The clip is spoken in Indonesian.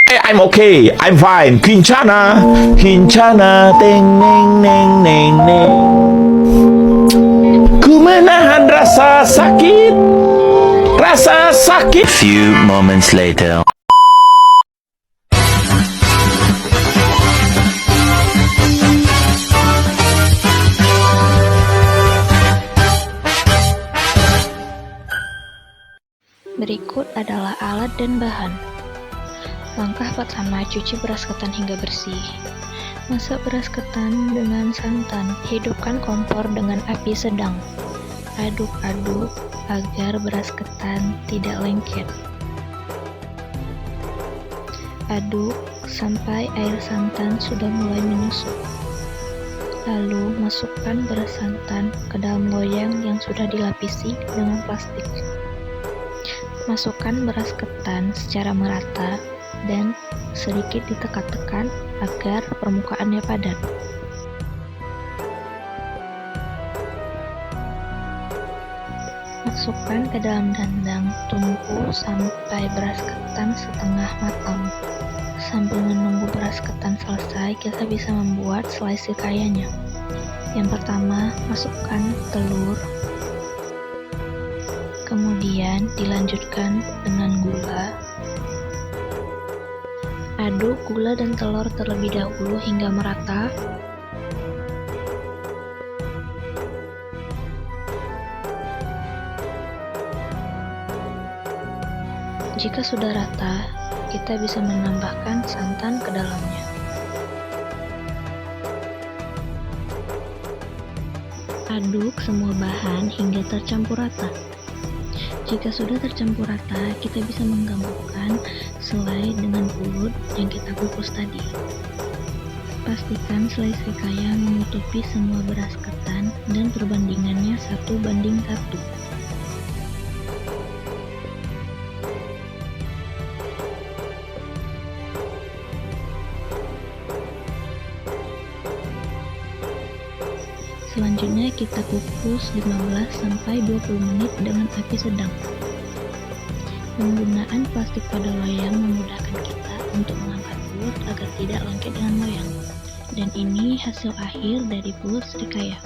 I'm okay, I'm fine. Kincana, kincana, teng neng neng neng neng. Ku menahan rasa sakit, rasa sakit. Few moments later. Berikut adalah alat dan bahan. Langkah pertama, cuci beras ketan hingga bersih. Masak beras ketan dengan santan. Hidupkan kompor dengan api sedang. Aduk-aduk agar beras ketan tidak lengket. Aduk sampai air santan sudah mulai menyusut. Lalu masukkan beras santan ke dalam loyang yang sudah dilapisi dengan plastik. Masukkan beras ketan secara merata dan sedikit ditekan-tekan agar permukaannya padat. Masukkan ke dalam dandang, tunggu sampai beras ketan setengah matang. Sambil menunggu beras ketan selesai, kita bisa membuat selai srikayanya. Yang pertama, masukkan telur. Kemudian dilanjutkan dengan gula. Aduk gula dan telur terlebih dahulu hingga merata. Jika sudah rata, kita bisa menambahkan santan ke dalamnya. Aduk semua bahan hingga tercampur rata. Jika sudah tercampur rata, kita bisa menggabungkan selai dengan pulut yang kita kukus tadi. Pastikan selai srikaya menutupi semua beras ketan dan perbandingannya 1:1. Selanjutnya kita kukus 15-20 menit dengan api sedang. Penggunaan plastik pada loyang memudahkan kita untuk mengangkat pulut agar tidak lengket dengan loyang. Dan ini hasil akhir dari pulut srikaya.